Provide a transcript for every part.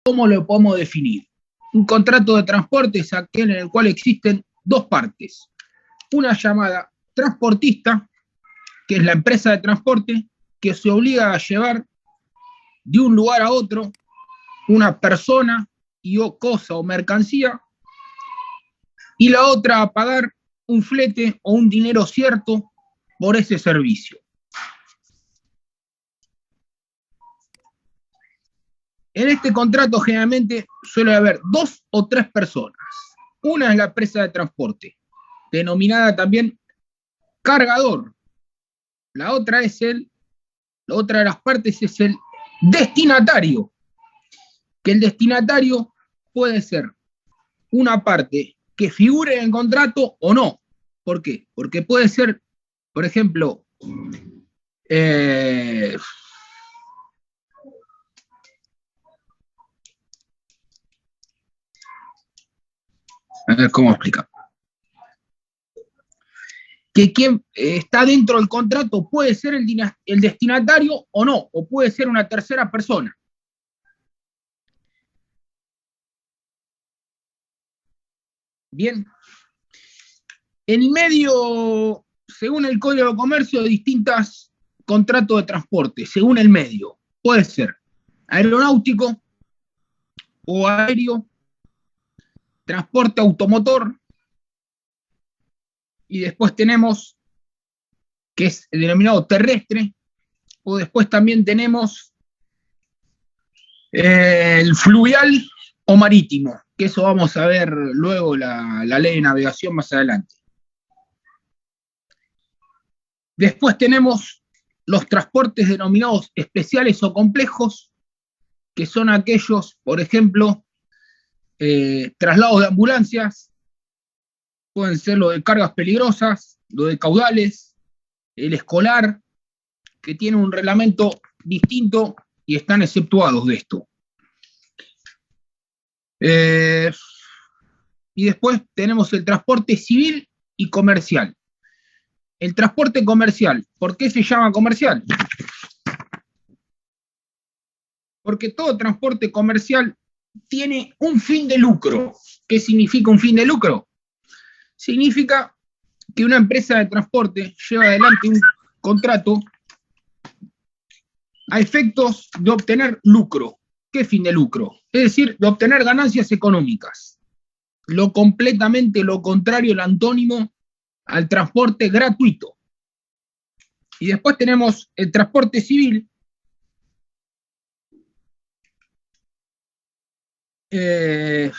¿Cómo lo podemos definir? Un contrato de transporte es aquel en el cual existen dos partes. Una llamada transportista, que es la empresa de transporte, que se obliga a llevar de un lugar a otro una persona y o cosa o mercancía, y la otra a pagar un flete o un dinero cierto por ese servicio. En este contrato generalmente suele haber dos o tres personas. Una es la empresa de transporte, denominada también cargador. La otra de las partes es el destinatario, que el destinatario puede ser una parte que figure en el contrato o no. ¿Por qué? Porque puede ser, por ejemplo, a ver cómo explicar. Que quien está dentro del contrato puede ser el destinatario o no, o puede ser una tercera persona. Bien. En medio, según el Código de Comercio, de distintos contratos de transporte, según el medio. Puede ser aeronáutico o aéreo, transporte automotor, y después tenemos, que es el denominado terrestre, o después también tenemos el fluvial o marítimo, que eso vamos a ver luego la ley de navegación más adelante. Después tenemos los transportes denominados especiales o complejos, que son aquellos, por ejemplo, traslados de ambulancias, pueden ser lo de cargas peligrosas, lo de caudales, el escolar, que tiene un reglamento distinto y están exceptuados de esto. Y después tenemos el transporte civil y comercial. El transporte comercial, ¿por qué se llama comercial? Porque todo transporte comercial tiene un fin de lucro. ¿Qué significa un fin de lucro? Significa que una empresa de transporte lleva adelante un contrato a efectos de obtener lucro. ¿Qué fin de lucro? Es decir, de obtener ganancias económicas. Lo completamente lo contrario, el antónimo al transporte gratuito. Y después tenemos el transporte civil, que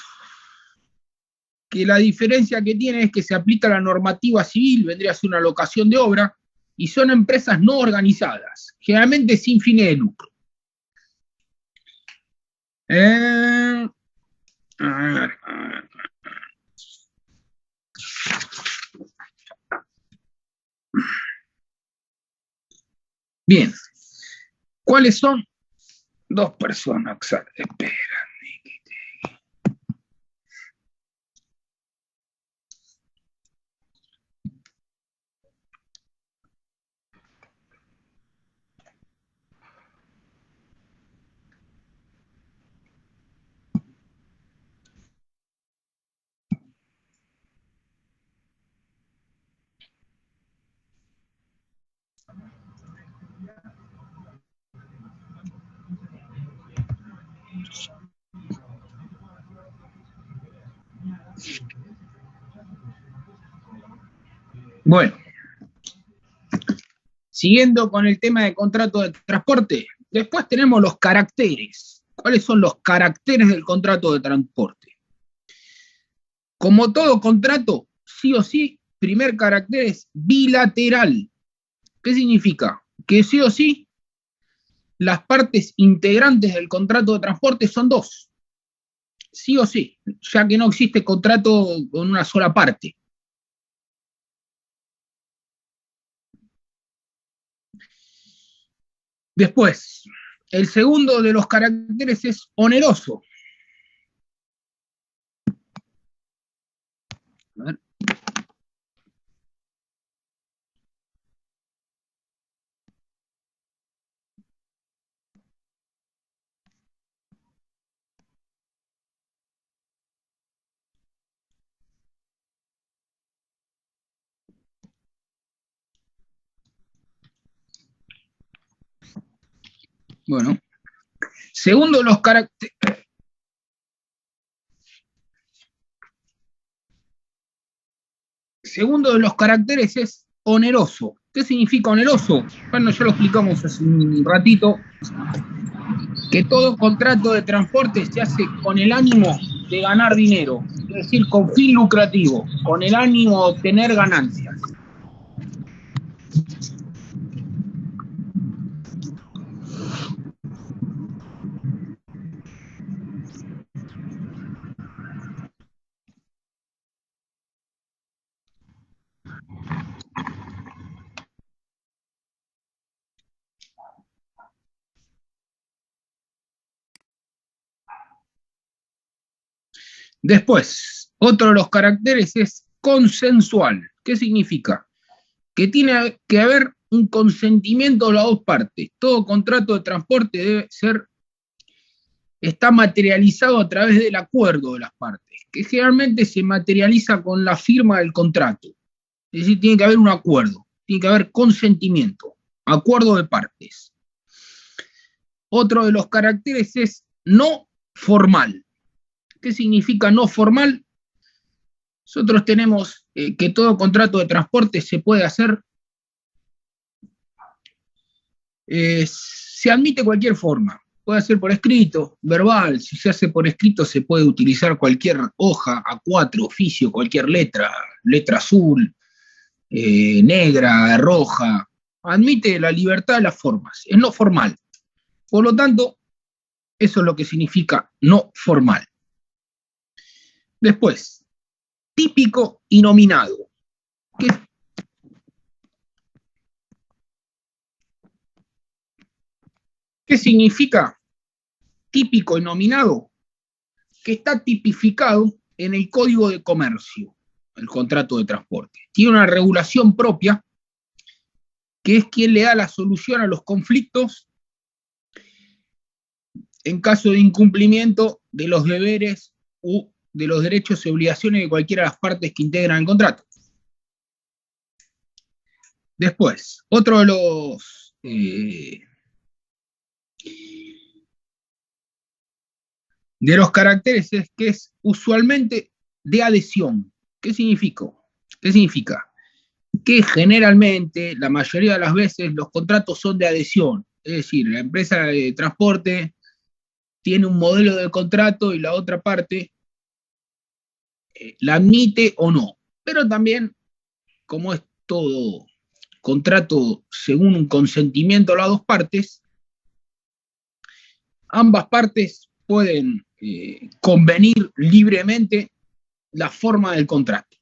la diferencia que tiene es que se aplica la normativa civil, vendría a ser una locación de obra, y son empresas no organizadas, generalmente sin fines de lucro. Bien, ¿cuáles son? Dos personas, espera. Bueno, siguiendo con el tema de contrato de transporte, después tenemos los caracteres. ¿Cuáles son los caracteres del contrato de transporte? Como todo contrato, sí o sí, primer carácter es bilateral. ¿Qué significa? Que sí o sí, las partes integrantes del contrato de transporte son dos. Sí o sí, ya que no existe contrato con una sola parte. Después, el segundo de los caracteres es oneroso. A ver. Bueno, segundo de los caracteres. Segundo de los caracteres es oneroso. ¿Qué significa oneroso? Bueno, ya lo explicamos hace un ratito, que todo contrato de transporte se hace con el ánimo de ganar dinero, es decir, con fin lucrativo, con el ánimo de obtener ganancias. Después, otro de los caracteres es consensual. ¿Qué significa? Que tiene que haber un consentimiento de las dos partes. Todo contrato de transporte debe ser, está materializado a través del acuerdo de las partes, que generalmente se materializa con la firma del contrato. Es decir, tiene que haber un acuerdo, tiene que haber consentimiento, acuerdo de partes. Otro de los caracteres es no formal. ¿Qué significa no formal? Nosotros tenemos que todo contrato de transporte se puede hacer, se admite cualquier forma. Puede ser por escrito, verbal. Si se hace por escrito se puede utilizar cualquier hoja, A4, oficio, cualquier letra, letra azul, negra, roja. Admite la libertad de las formas, es no formal. Por lo tanto, eso es lo que significa no formal. Después, típico y nominado. ¿Qué significa típico y nominado? Que está tipificado en el Código de Comercio, el contrato de transporte. Tiene una regulación propia, que es quien le da la solución a los conflictos en caso de incumplimiento de los deberes u de los derechos y obligaciones de cualquiera de las partes que integran el contrato. Después, otro de los caracteres es que es usualmente de adhesión. ¿Qué significa? ¿Qué significa? Que generalmente, la mayoría de las veces, los contratos son de adhesión. Es decir, la empresa de transporte tiene un modelo de contrato y la otra parte la admite o no. Pero también, como es todo contrato según un consentimiento de las dos partes, ambas partes pueden convenir libremente la forma del contrato.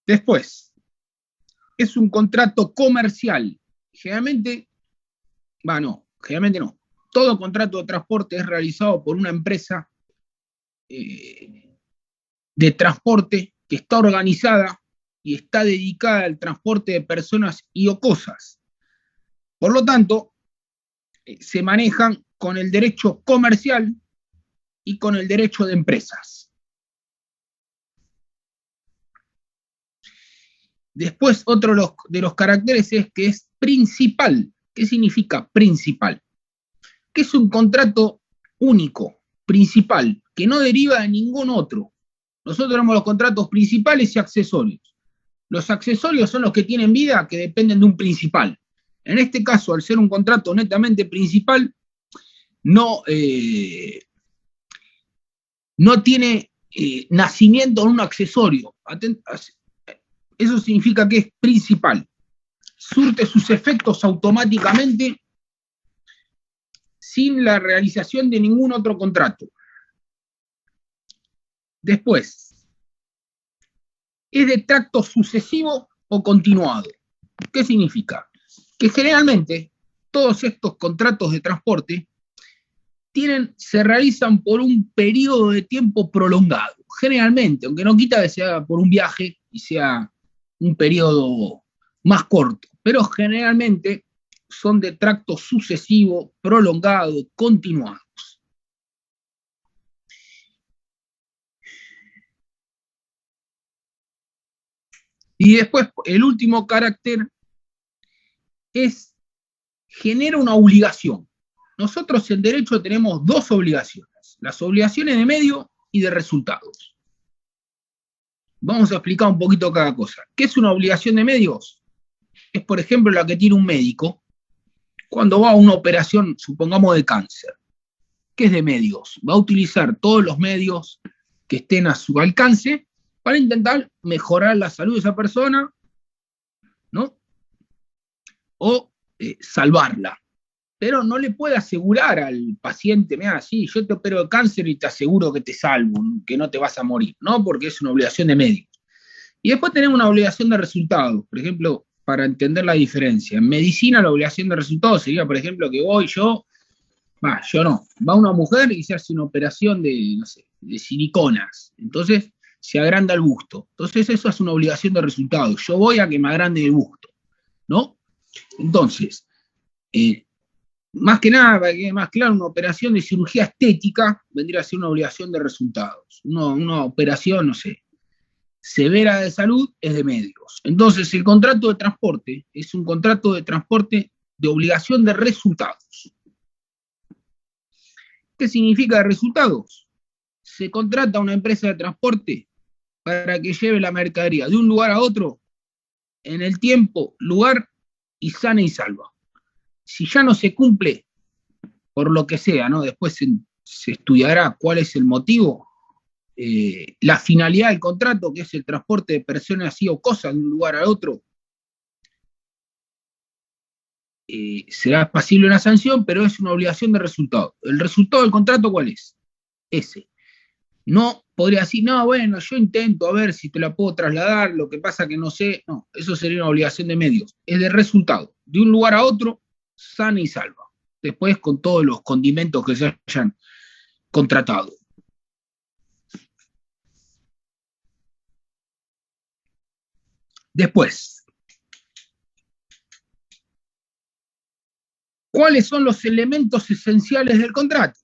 Después, es un contrato comercial. Generalmente no. Todo contrato de transporte es realizado por una empresa de transporte que está organizada y está dedicada al transporte de personas y o cosas. Por lo tanto, se manejan con el derecho comercial y con el derecho de empresas. Después, otro de los caracteres es que es principal. ¿Qué significa principal? Que es un contrato único, principal, que no deriva de ningún otro. Nosotros tenemos los contratos principales y accesorios. Los accesorios son los que tienen vida, que dependen de un principal. En este caso, al ser un contrato netamente principal, no tiene nacimiento en un accesorio. Eso significa que es principal. Surte sus efectos automáticamente sin la realización de ningún otro contrato. Después, es de tracto sucesivo o continuado. ¿Qué significa? Que generalmente todos estos contratos de transporte se realizan por un periodo de tiempo prolongado. Generalmente, aunque no quita que sea por un viaje y sea un periodo más corto, pero generalmente son de tracto sucesivo, prolongado, continuados. Y después, el último carácter es genera una obligación. Nosotros en derecho tenemos dos obligaciones, las obligaciones de medio y de resultados. Vamos a explicar un poquito cada cosa. ¿Qué es una obligación de medios? Es, por ejemplo, la que tiene un médico cuando va a una operación, supongamos, de cáncer. ¿Qué es de medios? Va a utilizar todos los medios que estén a su alcance para intentar mejorar la salud de esa persona, ¿no? O salvarla. Pero no le puede asegurar al paciente, mira, sí, yo te opero de cáncer y te aseguro que te salvo, que no te vas a morir, ¿no? Porque es una obligación de medios. Y después tenemos una obligación de resultados, por ejemplo, para entender la diferencia. En medicina la obligación de resultados sería, por ejemplo, que va una mujer y se hace una operación de, no sé, de siliconas, entonces se agranda el busto. Entonces eso es una obligación de resultados. Yo voy a que me agrande el busto, ¿no? Entonces, más que nada, para que quede más claro, una operación de cirugía estética vendría a ser una obligación de resultados. Una operación, no sé, severa de salud es de medios. Entonces, el contrato de transporte es un contrato de transporte de obligación de resultados. ¿Qué significa de resultados? Se contrata a una empresa de transporte para que lleve la mercadería de un lugar a otro en el tiempo, lugar y sana y salva. Si ya no se cumple, por lo que sea, ¿no? Después se estudiará cuál es el motivo, la finalidad del contrato, que es el transporte de personas y o cosas de un lugar a otro, será pasible una sanción, pero es una obligación de resultado. ¿El resultado del contrato cuál es? Ese. No podría decir, no, bueno, yo intento a ver si te la puedo trasladar, lo que pasa que no sé. No, eso sería una obligación de medios. Es de resultado. De un lugar a otro, sana y salva. Después con todos los condimentos que se hayan contratado. Después, ¿cuáles son los elementos esenciales del contrato?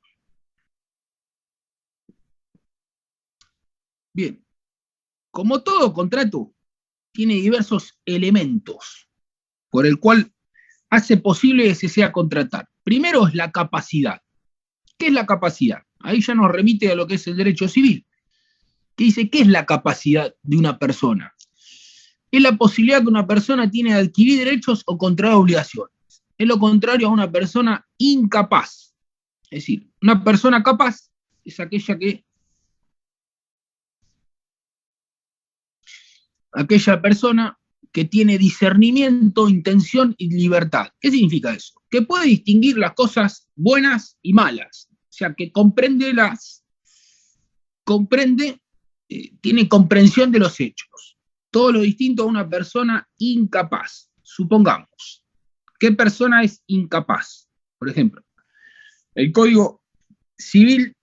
Bien, como todo contrato, tiene diversos elementos por el cual hace posible que se sea contratar. Primero es la capacidad. ¿Qué es la capacidad? Ahí ya nos remite a lo que es el derecho civil, que dice, ¿qué es la capacidad de una persona? Es la posibilidad que una persona tiene de adquirir derechos o contraer obligaciones. Es lo contrario a una persona incapaz. Es decir, una persona capaz es aquella persona que tiene discernimiento, intención y libertad. ¿Qué significa eso? Que puede distinguir las cosas buenas y malas. O sea, que tiene comprensión de los hechos. Todo lo distinto a una persona incapaz. Supongamos, ¿qué persona es incapaz? Por ejemplo, el Código Civil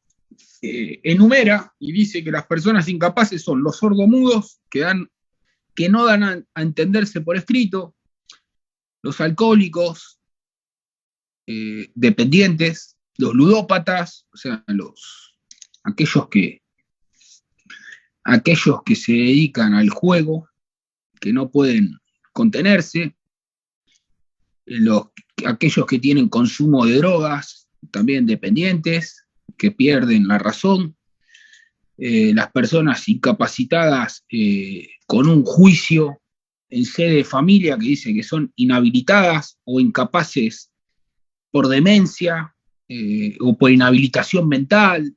enumera y dice que las personas incapaces son los sordomudos que no dan a entenderse por escrito, los alcohólicos, dependientes, los ludópatas, o sea, aquellos que se dedican al juego, que no pueden contenerse, aquellos que tienen consumo de drogas, también dependientes, que pierden la razón, las personas incapacitadas con un juicio en sede de familia que dice que son inhabilitadas o incapaces por demencia o por inhabilitación mental.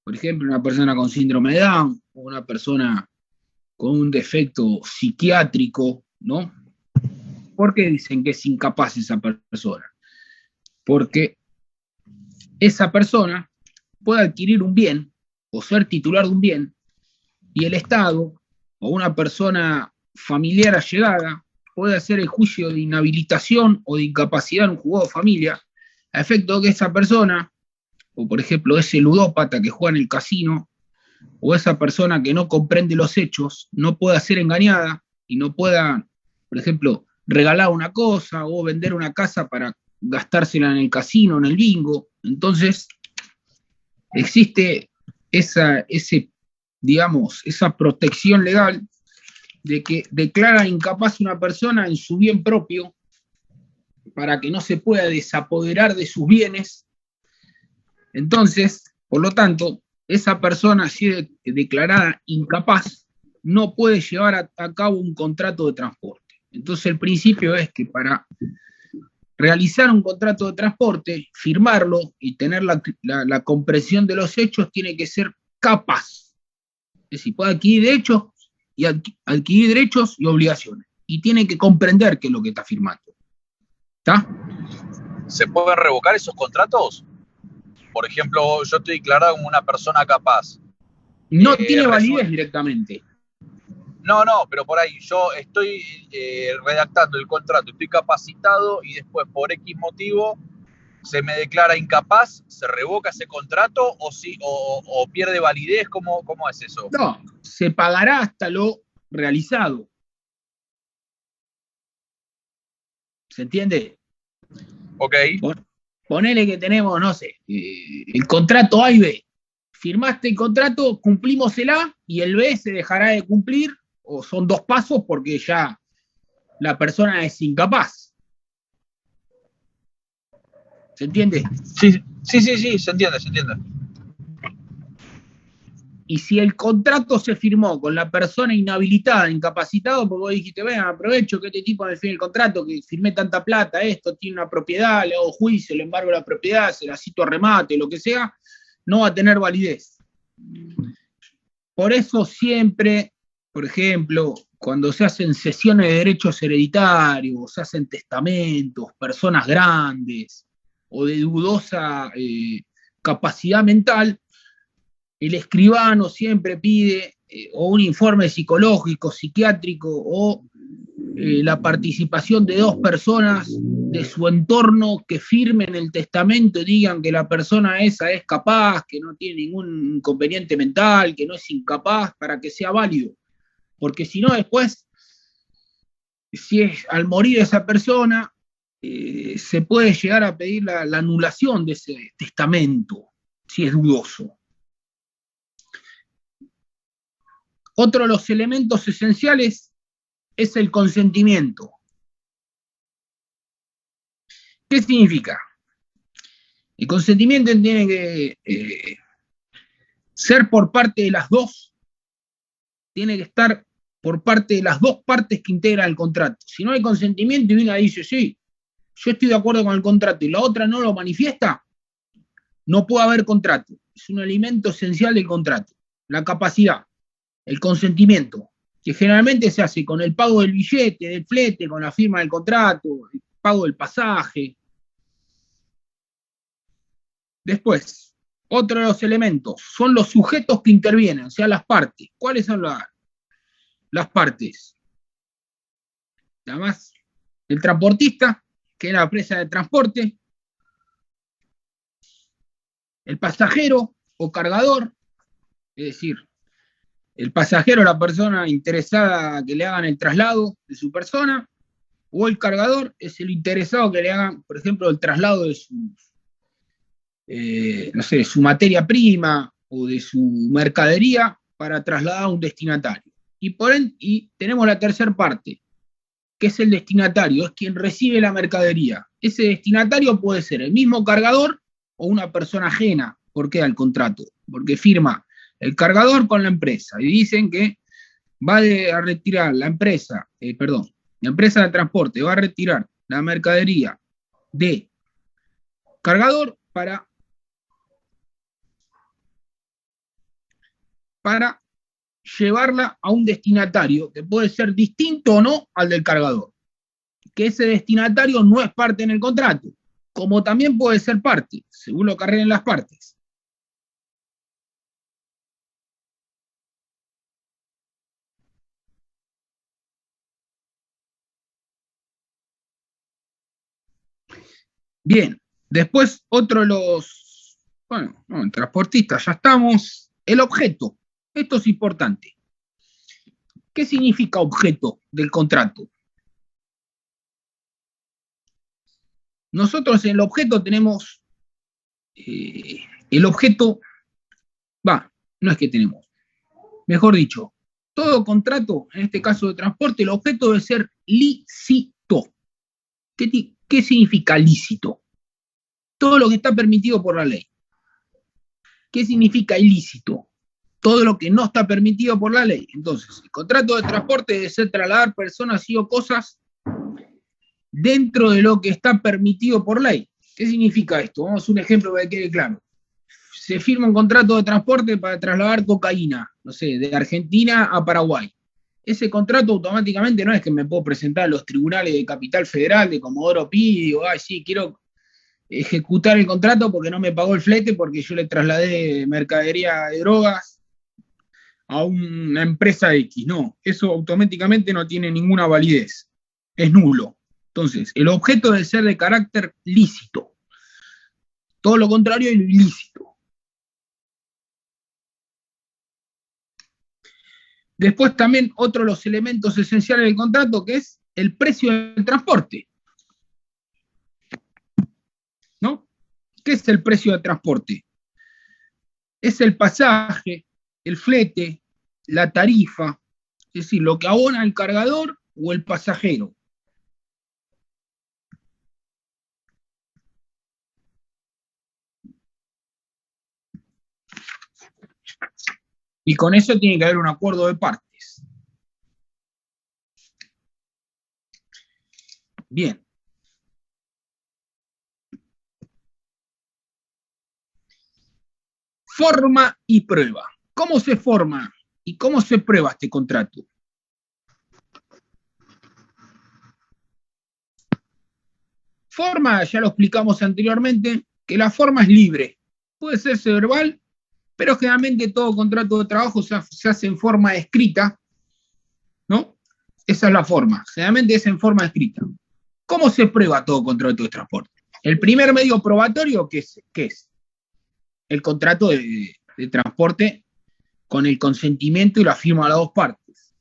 Por ejemplo, una persona con síndrome de Down o una persona con un defecto psiquiátrico, ¿no? ¿Por qué dicen que es incapaz esa persona? Porque esa persona puede adquirir un bien o ser titular de un bien y el Estado o una persona familiar allegada puede hacer el juicio de inhabilitación o de incapacidad en un juzgado de familia a efecto de que esa persona, o por ejemplo ese ludópata que juega en el casino, o esa persona que no comprende los hechos, no pueda ser engañada y no pueda, por ejemplo, regalar una cosa o vender una casa para gastársela en el casino, en el bingo. Entonces, existe esa protección legal de que declara incapaz una persona en su bien propio para que no se pueda desapoderar de sus bienes. Entonces, por lo tanto, esa persona, si es declarada incapaz, no puede llevar a cabo un contrato de transporte. Entonces, el principio es que para realizar un contrato de transporte, firmarlo y tener la comprensión de los hechos, tiene que ser capaz. Es decir, puede adquirir derechos y obligaciones. Y tiene que comprender qué es lo que está firmando. ¿Está? ¿Se pueden revocar esos contratos? Por ejemplo, yo estoy declarado como una persona capaz. No tiene validez directamente. No, pero por ahí yo estoy redactando el contrato, estoy capacitado y después por X motivo se me declara incapaz, ¿se revoca ese contrato o pierde validez? ¿Cómo es eso? No, se pagará hasta lo realizado. ¿Se entiende? Ok. Ponele que tenemos, no sé, el contrato A y B. Firmaste el contrato, cumplimos el A y el B se dejará de cumplir, o son dos pasos porque ya la persona es incapaz. ¿Se entiende? Sí, se entiende. Y si el contrato se firmó con la persona inhabilitada, incapacitado, porque vos dijiste, vean, aprovecho que este tipo me firme el contrato, que firmé tanta plata, esto, tiene una propiedad, le hago juicio, le embargo la propiedad, se la cito a remate, lo que sea, no va a tener validez. Por eso siempre, por ejemplo, cuando se hacen cesiones de derechos hereditarios, se hacen testamentos, personas grandes o de dudosa capacidad mental, el escribano siempre pide o un informe psicológico, psiquiátrico o la participación de dos personas de su entorno que firmen el testamento y digan que la persona esa es capaz, que no tiene ningún inconveniente mental, que no es incapaz, para que sea válido. Porque si no, después, si es al morir esa persona, se puede llegar a pedir la anulación de ese testamento, si es dudoso. Otro de los elementos esenciales es el consentimiento. ¿Qué significa? El consentimiento tiene que ser por parte de las dos, tiene que estar por parte de las dos partes que integran el contrato. Si no hay consentimiento y una dice, sí, yo estoy de acuerdo con el contrato y la otra no lo manifiesta, no puede haber contrato. Es un elemento esencial del contrato. La capacidad, el consentimiento, que generalmente se hace con el pago del billete, del flete, con la firma del contrato, el pago del pasaje. Después, otro de los elementos son los sujetos que intervienen, o sea, las partes. ¿Cuáles son las partes? Además, el transportista, que es la empresa de transporte, el pasajero o cargador, es decir, el pasajero, la persona interesada que le hagan el traslado de su persona, o el cargador es el interesado que le hagan, por ejemplo, el traslado de su materia prima o de su mercadería para trasladar a un destinatario. Y tenemos la tercera parte, que es el destinatario, es quien recibe la mercadería. Ese destinatario puede ser el mismo cargador o una persona ajena. ¿Por qué al contrato? Porque firma el cargador con la empresa y dicen que va a retirar la empresa de transporte va a retirar la mercadería de cargador para llevarla a un destinatario que puede ser distinto o no al del cargador. Que ese destinatario no es parte en el contrato, como también puede ser parte, según lo que arreglen las partes. Bien, después otro de los, transportistas, ya estamos, el objeto. Esto es importante. ¿Qué significa objeto del contrato? Nosotros en el objeto tenemos el objeto, no es que tenemos, mejor dicho, todo contrato, en este caso de transporte, el objeto debe ser lícito. ¿Qué significa lícito? Todo lo que está permitido por la ley. ¿Qué significa ilícito? Todo lo que no está permitido por la ley. Entonces, el contrato de transporte debe ser trasladar personas y o cosas dentro de lo que está permitido por ley. ¿Qué significa esto? Vamos a hacer un ejemplo para que quede claro. Se firma un contrato de transporte para trasladar cocaína, no sé, de Argentina a Paraguay. Ese contrato automáticamente no es que me puedo presentar a los tribunales de Capital Federal, de Comodoro Pi, y digo, ay, sí, quiero ejecutar el contrato porque no me pagó el flete, porque yo le trasladé mercadería de drogas a una empresa X. No, eso automáticamente no tiene ninguna validez. Es nulo. Entonces, el objeto debe ser de carácter lícito. Todo lo contrario es lo ilícito. Después también otro de los elementos esenciales del contrato, que es el precio del transporte. ¿No? ¿Qué es el precio del transporte? Es el pasaje, el flete, la tarifa, es decir, lo que abona el cargador o el pasajero. Y con eso tiene que haber un acuerdo de partes. Bien. Forma y prueba. ¿Cómo se forma y cómo se prueba este contrato? Forma, ya lo explicamos anteriormente, que la forma es libre. Puede ser verbal, pero generalmente todo contrato de trabajo se hace en forma escrita, ¿no? Esa es la forma. Generalmente es en forma escrita. ¿Cómo se prueba todo contrato de transporte? El primer medio probatorio, ¿qué es? El contrato de transporte con el consentimiento y la firma de las dos partes.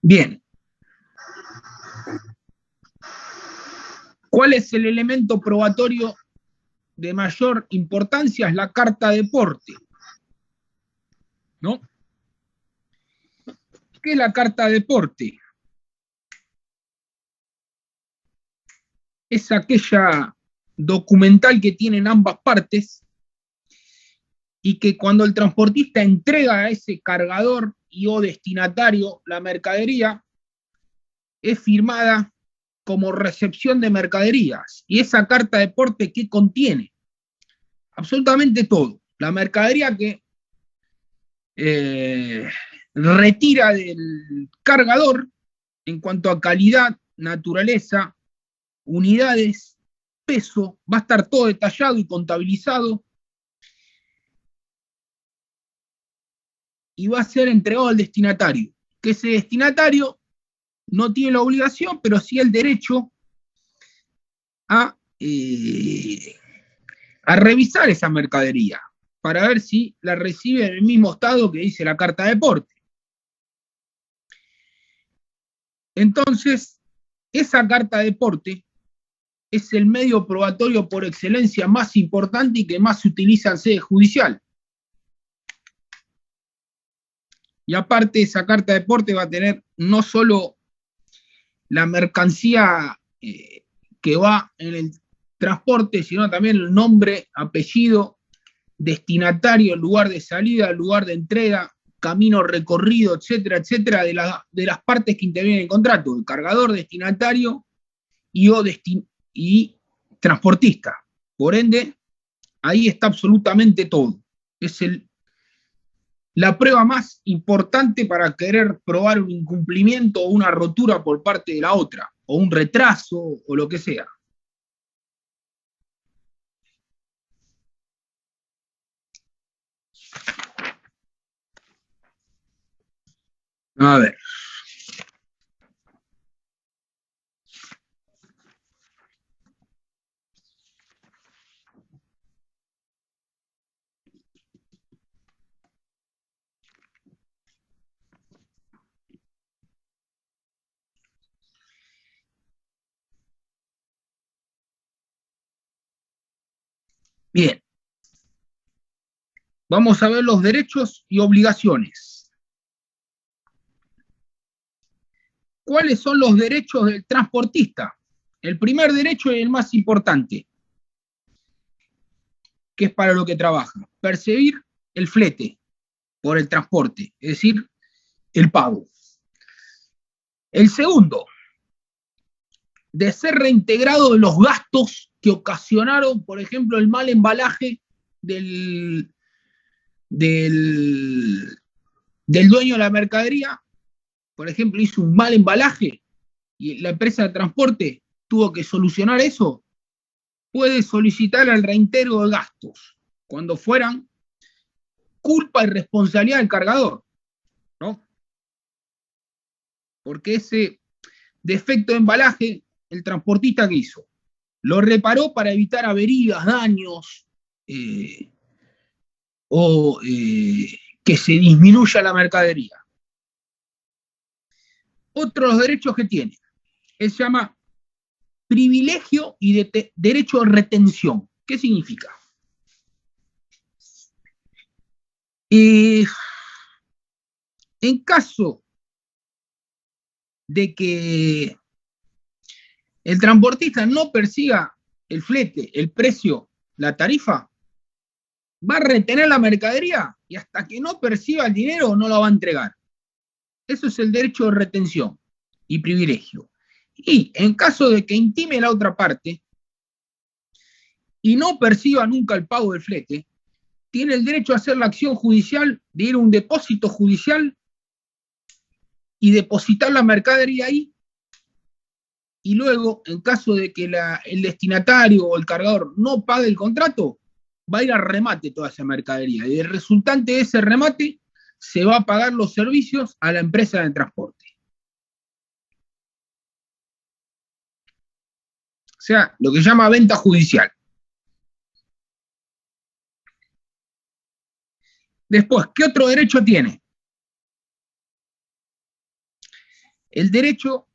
Bien. ¿Cuál es el elemento probatorio de mayor importancia? Es la carta de porte, ¿no? ¿Qué es la carta de porte? Es aquella documental que tienen ambas partes y que cuando el transportista entrega a ese cargador y o destinatario la mercadería, es firmada como recepción de mercaderías. ¿Y esa carta de porte qué contiene? Absolutamente todo. La mercadería que retira del cargador en cuanto a calidad, naturaleza, unidades, peso, va a estar todo detallado y contabilizado y va a ser entregado al destinatario. Que ese destinatario no tiene la obligación, pero sí el derecho a, a revisar esa mercadería para ver si la recibe en el mismo estado que dice la carta de porte. Entonces, esa carta de porte es el medio probatorio por excelencia más importante y que más se utiliza en sede judicial. Y aparte, esa carta de porte va a tener no solo la mercancía que va en el transporte, sino también el nombre, apellido, destinatario, lugar de salida, lugar de entrega, camino recorrido, etcétera, etcétera, de las partes que intervienen en el contrato, el cargador, destinatario y transportista. Por ende, ahí está absolutamente todo. Es la prueba más importante para querer probar un incumplimiento o una rotura por parte de la otra, o un retraso, o lo que sea. A ver. Bien. Vamos a ver los derechos y obligaciones. ¿Cuáles son los derechos del transportista? El primer derecho y el más importante, que es para lo que trabaja, percibir el flete por el transporte, es decir, el pago. El segundo, de ser reintegrado de los gastos que ocasionaron, por ejemplo, el mal embalaje del dueño de la mercadería. Por ejemplo, hizo un mal embalaje y la empresa de transporte tuvo que solucionar eso, puede solicitar el reintegro de gastos cuando fueran culpa y responsabilidad del cargador, ¿no? Porque ese defecto de embalaje, el transportista que hizo, lo reparó para evitar averías, daños, que se disminuya la mercadería. Otros derechos que tiene, él se llama privilegio y derecho de retención. ¿Qué significa? En caso de que el transportista no persiga el flete, el precio, la tarifa, va a retener la mercadería y hasta que no perciba el dinero no la va a entregar. Eso es el derecho de retención y privilegio. Y en caso de que intime la otra parte y no perciba nunca el pago del flete, tiene el derecho a hacer la acción judicial de ir a un depósito judicial y depositar la mercadería ahí, y luego, en caso de que el destinatario o el cargador no pague el contrato, va a ir a remate toda esa mercadería, y el resultante de ese remate se va a pagar los servicios a la empresa de transporte. O sea, lo que se llama venta judicial. Después, ¿qué otro derecho tiene? El derecho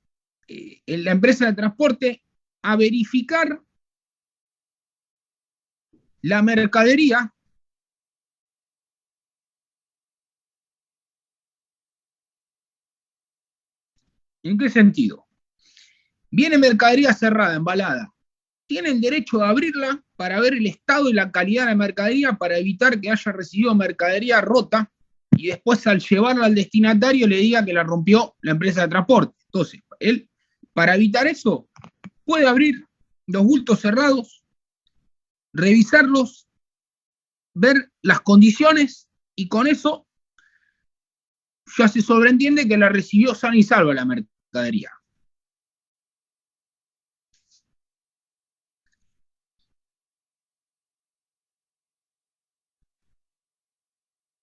en la empresa de transporte a verificar la mercadería ¿en qué sentido? Viene mercadería cerrada, embalada. Tienen derecho a abrirla para ver el estado y la calidad de la mercadería para evitar que haya recibido mercadería rota y después al llevarla al destinatario le diga que la rompió la empresa de transporte. Entonces, él, para evitar eso, puede abrir los bultos cerrados, revisarlos, ver las condiciones y con eso ya se sobreentiende que la recibió sana y salva la mercadería.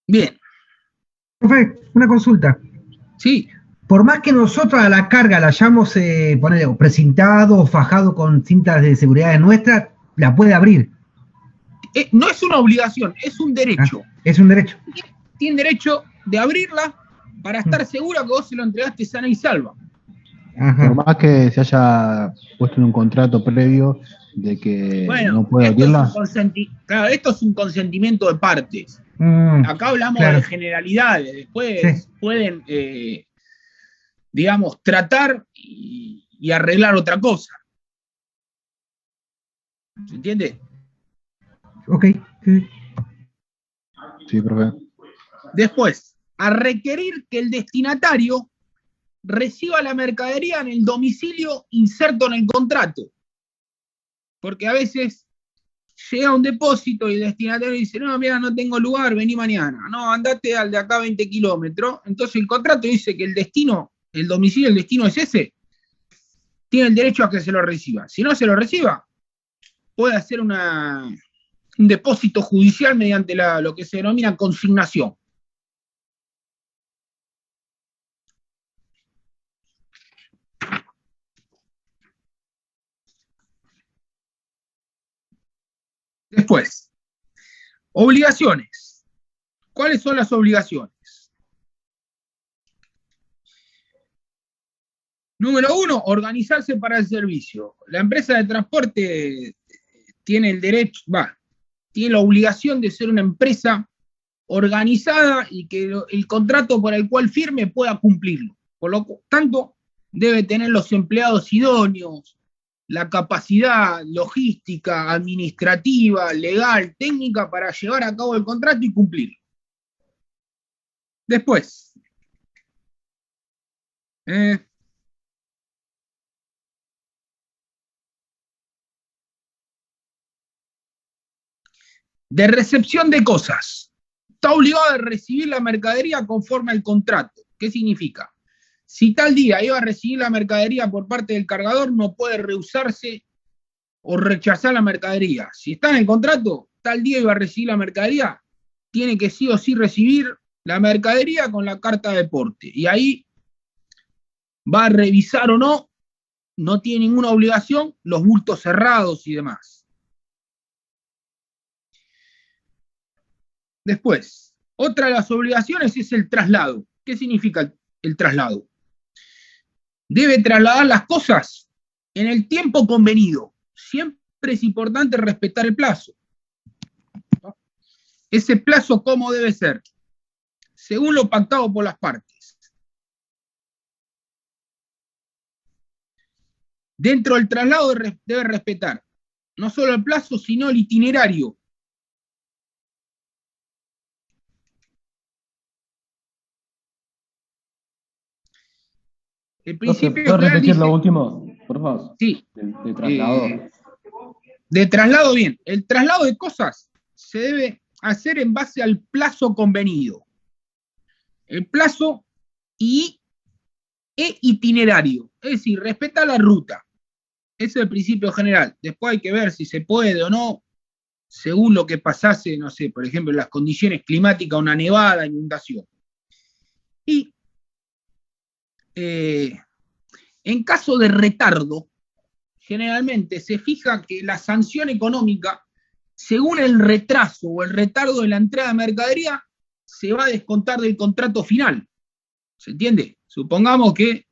Bien. Profe, una consulta. Sí. Por más que nosotros a la carga la hayamos precintado o fajado con cintas de seguridad nuestra, la puede abrir. No es una obligación, es un derecho. Es un derecho. Tiene derecho de abrirla para estar segura que vos se lo entregaste sana y salva. Ajá. Por más que se haya puesto en un contrato previo de que no puede abrirla. Claro, esto es un consentimiento de partes. Acá hablamos de generalidades, después pueden, digamos, tratar y arreglar otra cosa. ¿Se entiende? Ok. Sí, profe. Después, a requerir que el destinatario reciba la mercadería en el domicilio inserto en el contrato. Porque a veces llega un depósito y el destinatario dice, no, mira, no tengo lugar, vení mañana. No, andate al de acá 20 kilómetros. Entonces el contrato dice que el destino, el domicilio, el destino es ese. Tiene el derecho a que se lo reciba. Si no se lo reciba, puede hacer un depósito judicial mediante lo que se denomina consignación. Después, obligaciones. ¿Cuáles son las obligaciones? Número 1, organizarse para el servicio. La empresa de transporte tiene el derecho, tiene la obligación de ser una empresa organizada y que el contrato por el cual firme pueda cumplirlo. Por lo tanto, debe tener los empleados idóneos, la capacidad logística, administrativa, legal, técnica para llevar a cabo el contrato y cumplirlo. Después, de recepción de cosas. Está obligado a recibir la mercadería conforme al contrato. ¿Qué significa? Si tal día iba a recibir la mercadería por parte del cargador, no puede rehusarse o rechazar la mercadería. Si está en el contrato, tal día iba a recibir la mercadería, tiene que sí o sí recibir la mercadería con la carta de porte. Y ahí va a revisar o no, no tiene ninguna obligación, los bultos cerrados y demás. Después, otra de las obligaciones es el traslado. ¿Qué significa el traslado? Debe trasladar las cosas en el tiempo convenido. Siempre es importante respetar el plazo. Ese plazo, ¿cómo debe ser? Según lo pactado por las partes. Dentro del traslado debe respetar no solo el plazo, sino el itinerario. El principio ¿Puedo repetir lo último, por favor? Sí. De traslado. De traslado, bien. El traslado de cosas se debe hacer en base al plazo convenido. El plazo e itinerario. Es decir, respeta la ruta. Ese es el principio general. Después hay que ver si se puede o no, según lo que pasase, no sé, por ejemplo, las condiciones climáticas, una nevada, inundación. Y en caso de retardo, generalmente se fija que la sanción económica, según el retraso o el retardo de la entrega de mercadería, se va a descontar del contrato final. ¿Se entiende? Supongamos que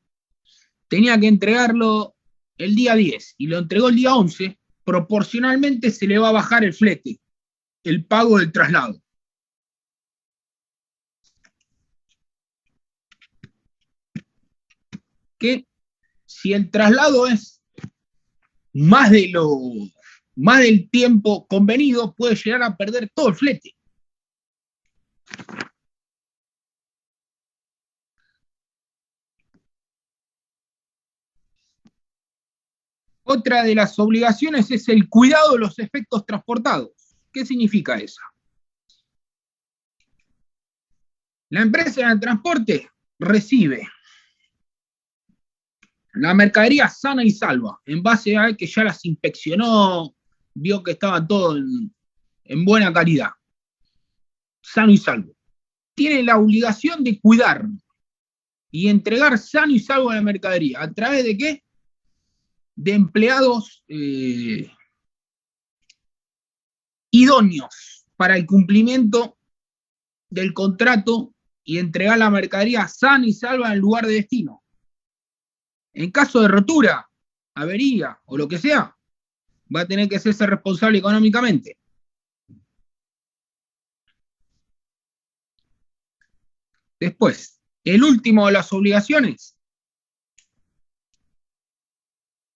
tenía que entregarlo el día 10 y lo entregó el día 11, proporcionalmente se le va a bajar el flete, el pago del traslado. Que si el traslado es más del tiempo convenido, puede llegar a perder todo el flete. Otra de las obligaciones es el cuidado de los efectos transportados. ¿Qué significa eso? La empresa de transporte recibe la mercadería sana y salva, en base a que ya las inspeccionó, vio que estaba todo en buena calidad, sano y salvo. Tiene la obligación de cuidar y entregar sano y salvo la mercadería. ¿A través de qué? De empleados idóneos para el cumplimiento del contrato y entregar la mercadería sana y salva en el lugar de destino. En caso de rotura, avería o lo que sea, va a tener que hacerse responsable económicamente. Después, el último de las obligaciones,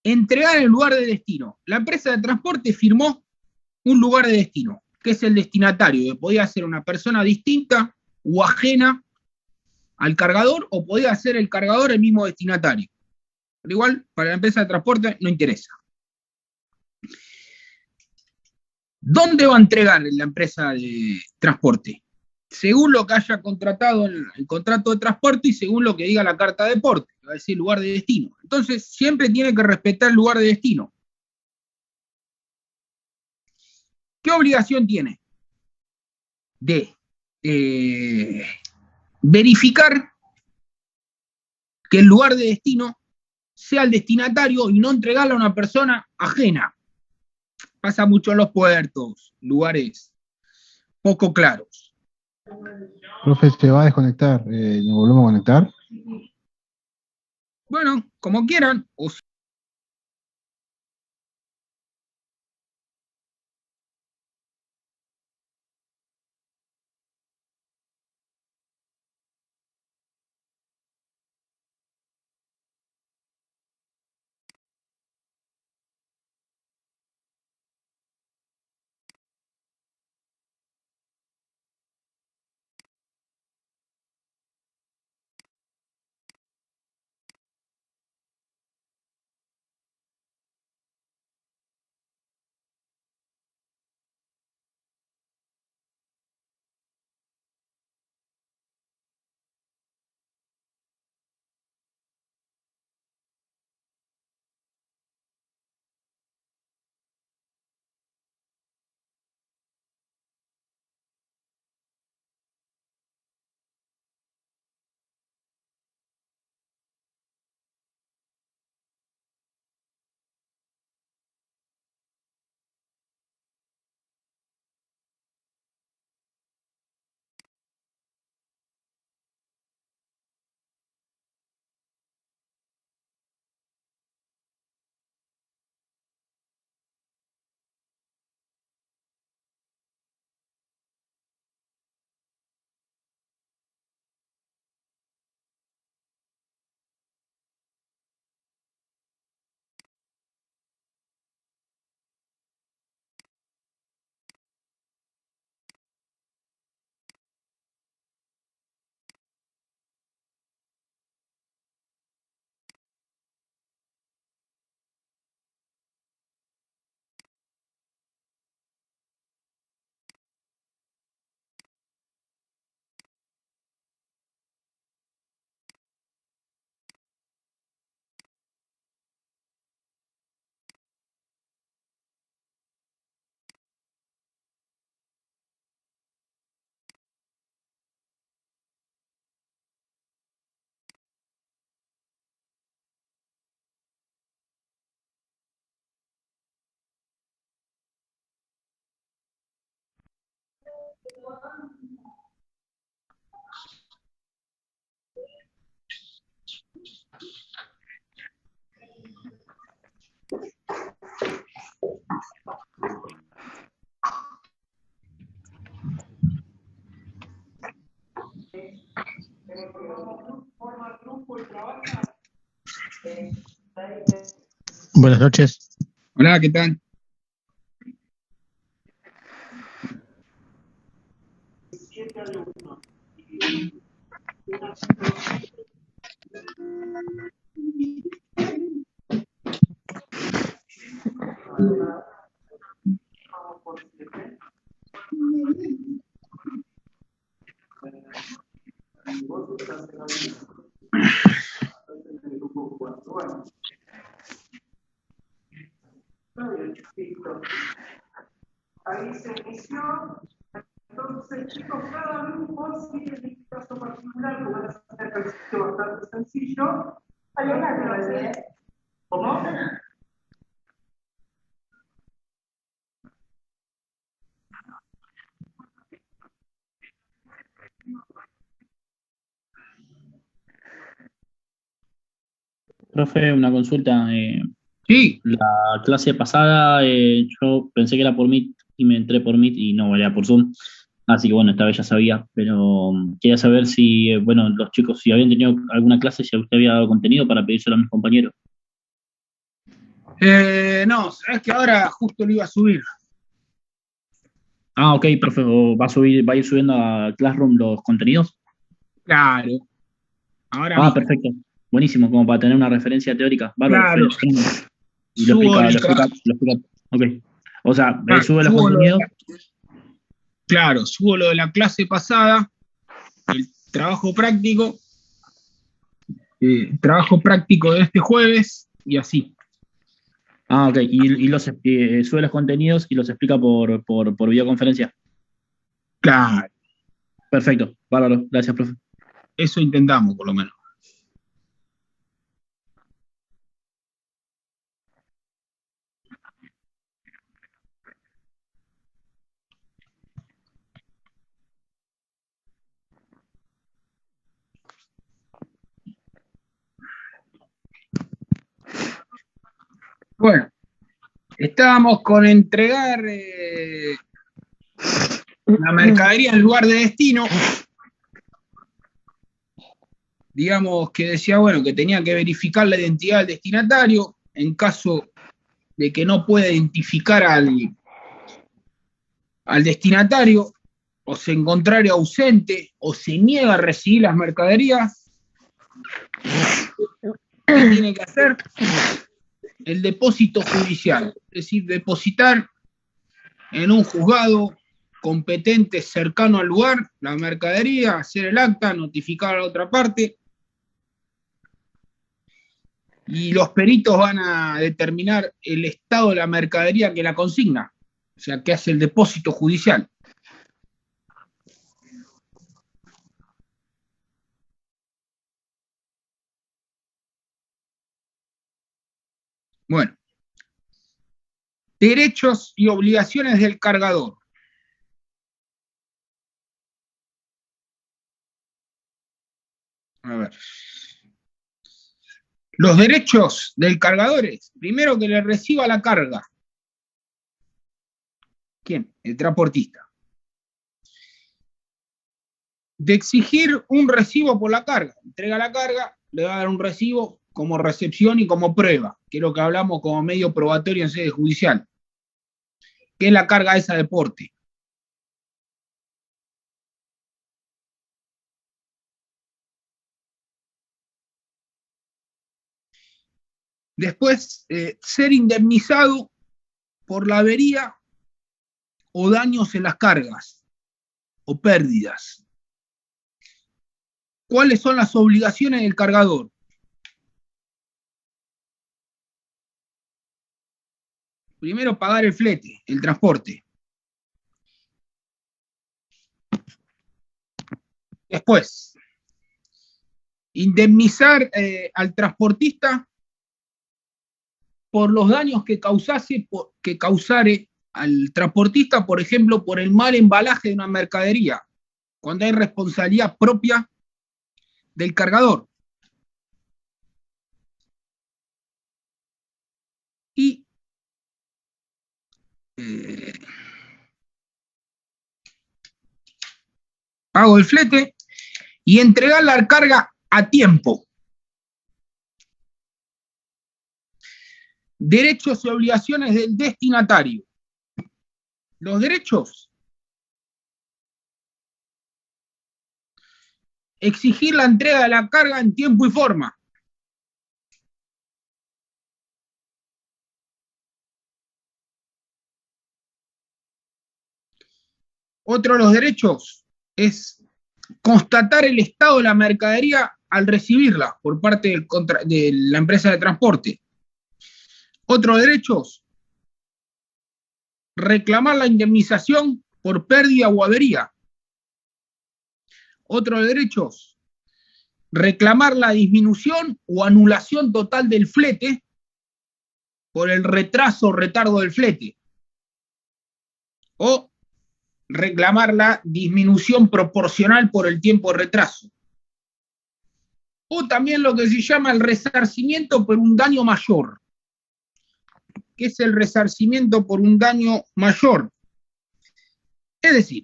entregar el lugar de destino. La empresa de transporte firmó un lugar de destino, que es el destinatario, que podía ser una persona distinta o ajena al cargador, o podía ser el cargador el mismo destinatario. Pero igual, para la empresa de transporte no interesa. ¿Dónde va a entregar la empresa de transporte? Según lo que haya contratado en el contrato de transporte y según lo que diga la carta de porte, va a decir lugar de destino. Entonces, siempre tiene que respetar el lugar de destino. ¿Qué obligación tiene? De verificar que el lugar de destino sea el destinatario y no entregarlo a una persona ajena. Pasa mucho en los puertos, lugares poco claros. Profe, se va a desconectar. ¿Nos volvemos a conectar? Bueno, como quieran. Buenas noches. Hola, ¿qué tal? Ahí se inició. Entonces, chicos, cada grupo sigue en este caso particular, que van a hacer un ejercicio bastante sencillo. Hay una clase. ¿Cómo? Profe, una consulta. Sí, La clase pasada yo pensé que era por Meet y me entré por Meet y no, era por Zoom. Así que bueno, esta vez ya sabía, pero quería saber si, bueno, los chicos, si habían tenido alguna clase, si a usted había dado contenido para pedírselo a mis compañeros. no, sabes que ahora justo lo iba a subir. Ah, ok, profe, ¿va a ir subiendo a Classroom los contenidos? Claro, ahora Ah, mismo. perfecto. Buenísimo, como para tener una referencia teórica. Bárbaro. Claro. Y lo Subo explica, el lo explica. Ok. O sea, Claro, sube los subo lo de contenidos. Claro, subo lo de la clase pasada, el trabajo práctico de este jueves y así. Ah, ok. Y sube los contenidos y los explica por videoconferencia. Claro, Perfecto. Bárbaro. Gracias, profe. eso intentamos por lo menos. Bueno, estábamos con entregar la mercadería en lugar de destino. Digamos que decía, bueno, que tenía que verificar la identidad del destinatario en caso de que no pueda identificar al destinatario, o se encontrara ausente, o se niega a recibir las mercaderías. ¿Qué tiene que hacer? El depósito judicial, es decir, depositar en un juzgado competente cercano al lugar la mercadería, hacer el acta, notificar a la otra parte, y los peritos van a determinar el estado de la mercadería que la consigna, o sea, que hace el depósito judicial. Bueno, derechos y obligaciones del cargador. A ver. Los derechos del cargador es, primero, que le reciba la carga. ¿Quién? El transportista. De exigir un recibo por la carga. Entrega la carga, le va a dar un recibo como recepción y como prueba, que es lo que hablamos como medio probatorio en sede judicial, que es la carga esa de porte. Después, ser indemnizado por la avería o daños en las cargas o pérdidas. ¿Cuáles son las obligaciones del cargador? Primero, pagar el flete, el transporte. Después, indemnizar al transportista por los daños que causare al transportista, por ejemplo, por el mal embalaje de una mercadería, cuando hay responsabilidad propia del cargador. Y pago el flete y entregar la carga a tiempo. Derechos y obligaciones del destinatario. Los derechos: exigir la entrega de la carga en tiempo y forma. Otro de los derechos es constatar el estado de la mercadería al recibirla por parte de la empresa de transporte. Otros derechos: reclamar la indemnización por pérdida o avería. Otros derechos: reclamar la disminución o anulación total del flete por el retraso o retardo del flete. O reclamar la disminución proporcional por el tiempo de retraso. O también lo que se llama el resarcimiento por un daño mayor. ¿Qué es el resarcimiento por un daño mayor? Es decir,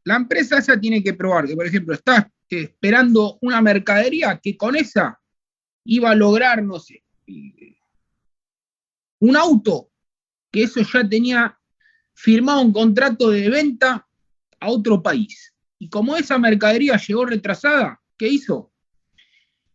la empresa esa tiene que probar que, por ejemplo, está esperando una mercadería que con esa iba a lograr, no sé, un auto, que eso ya tenía firmado un contrato de venta a otro país. Y como esa mercadería llegó retrasada, ¿qué hizo?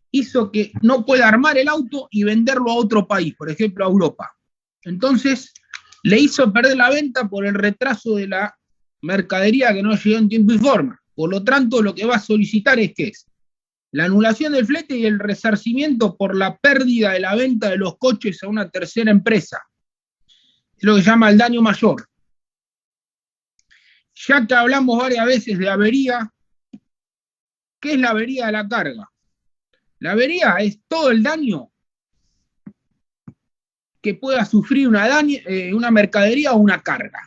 Hizo que no pueda armar el auto y venderlo a otro país, por ejemplo a Europa. Entonces, le hizo perder la venta por el retraso de la mercadería que no llegó en tiempo y forma. Por lo tanto, lo que va a solicitar es ¿qué es? La anulación del flete y el resarcimiento por la pérdida de la venta de los coches a una tercera empresa. Es lo que se llama el daño mayor. Ya que hablamos varias veces de avería, ¿qué es la avería de la carga? La avería es todo el daño que pueda sufrir una mercadería o una carga.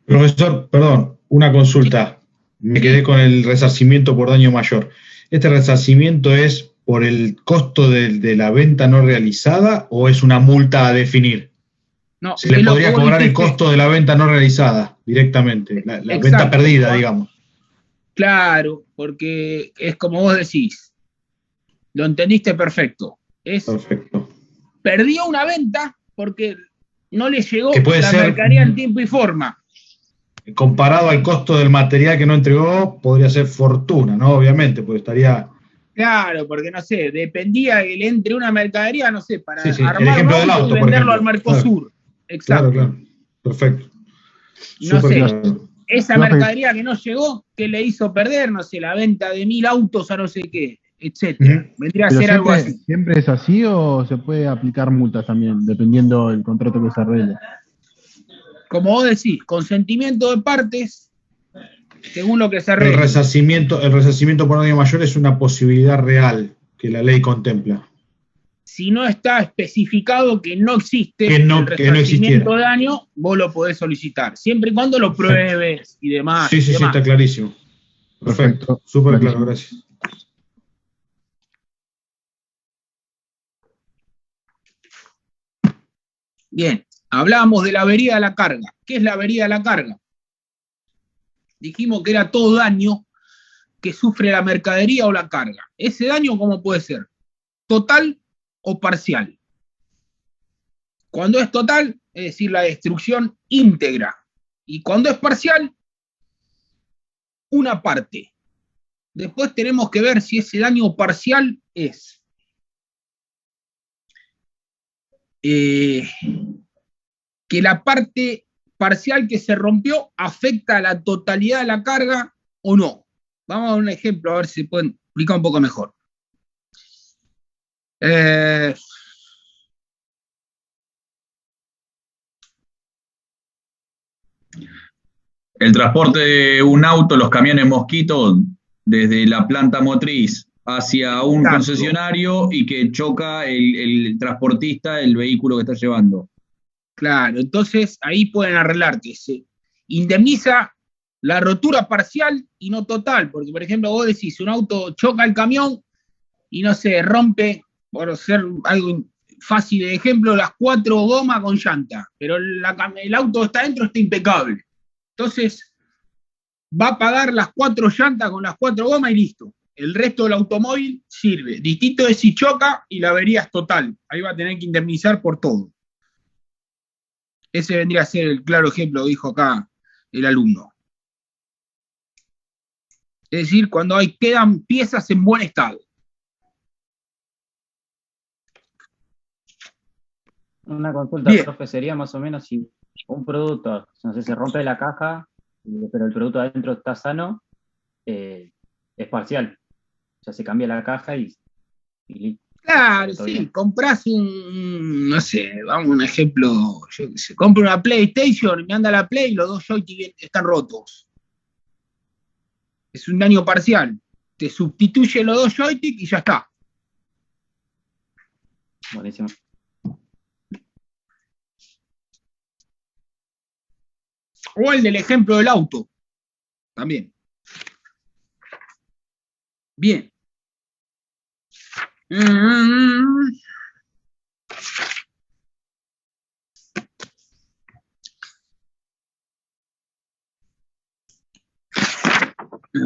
Profesor, perdón, una consulta. Me quedé con el resarcimiento por daño mayor. ¿Este resarcimiento es por el costo de la venta no realizada o es una multa a definir? No, se le podría cobrar el costo de la venta no realizada directamente, la venta perdida, digamos. Claro, porque es como vos decís, lo entendiste perfecto. Perfecto. Perdió una venta porque no le llegó la mercadería en tiempo y forma. Comparado al costo del material que no entregó, podría ser fortuna, ¿no? Obviamente, porque estaría... Claro, porque no sé, dependía que le entre una mercadería, no sé, para armar un auto y venderlo al Mercosur. Claro. Exacto. Claro. Perfecto. No sé, esa mercadería que no llegó, ¿qué le hizo perder? No sé, la venta de 1000 autos a no sé qué, etcétera. Vendría a ser algo así. ¿Siempre es así o se puede aplicar multas también, dependiendo del contrato que se arregle? Como vos decís, consentimiento de partes, según lo que se arregle. El resarcimiento por daño mayor es una posibilidad real que la ley contempla. Si no está especificado que no existe el resarcimiento de daño, vos lo podés solicitar, siempre y cuando lo pruebes y demás. Sí, está clarísimo. Perfecto, súper claro, gracias. Bien, hablábamos de la avería de la carga. ¿Qué es la avería de la carga? Dijimos que era todo daño que sufre la mercadería o la carga. ¿Ese daño cómo puede ser? Total o parcial. Cuando es total, es decir, la destrucción íntegra. Y cuando es parcial, una parte. Después tenemos que ver si ese daño parcial es que la parte parcial que se rompió afecta a la totalidad de la carga o no. Vamos a dar un ejemplo, a ver si pueden explicar un poco mejor. El transporte de un auto, los camiones Mosquito, desde la planta motriz hacia un concesionario y que choca el transportista el vehículo que está llevando. Claro, entonces ahí pueden arreglar que se indemniza la rotura parcial y no total, porque por ejemplo vos decís, un auto choca el camión y no se rompe, por ser algo fácil de ejemplo, las 4 gomas con llanta, pero el auto está dentro, está impecable. Entonces va a pagar las 4 llantas con las 4 gomas y listo. El resto del automóvil sirve. Distinto es si choca y la avería es total. Ahí va a tener que indemnizar por todo. Ese vendría a ser el claro ejemplo que dijo acá el alumno. Es decir, cuando quedan piezas en buen estado. Una consulta, Bien. profe, sería más o menos si un producto, no sé, se rompe la caja, pero el producto adentro está sano, es parcial. O sea, se cambia la caja y claro, sí, bien. Compras no sé, vamos a un ejemplo, yo qué sé, compro una PlayStation, me anda la Play y los 2 joysticks están rotos. Es un daño parcial. Te sustituye los 2 joysticks y ya está. Buenísimo. O el del ejemplo del auto, también. Bien. A